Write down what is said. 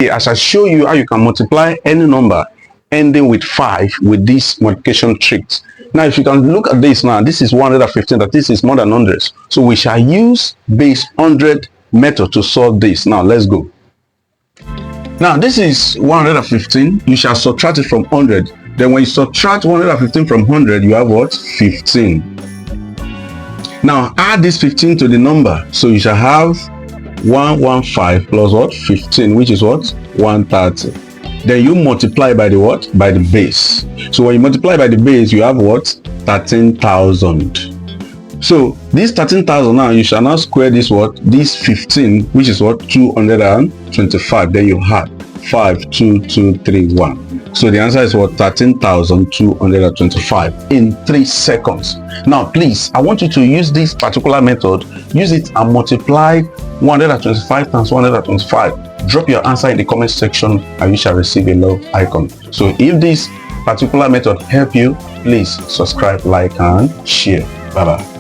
As I show you how you can multiply any number ending with 5 with these multiplication tricks. Now, if you can look at this now, this is 115, that this is more than hundreds. So we shall use base 100 method to solve this. Now, let's go. Now, this is 115. You shall subtract it from 100. Then when you subtract 115 from 100, you have what? 15. Now, add this 15 to the number. So you shall have 115 plus what? 15, which is what? 130. Then you multiply by the what? By the base. So when you multiply by the base, you have what? 13,000. So this 13,000 now, you shall now square this what? This 15, which is what? 225. Then you have 5, 2, 2, 3, 1. So the answer is what? 13,225 in 3 seconds. Now, please, I want you to use this particular method. Use it and multiply 125 times 125. Drop your answer in the comment section and you shall receive a love icon. So if this particular method help you, please subscribe, like, and share. Bye bye.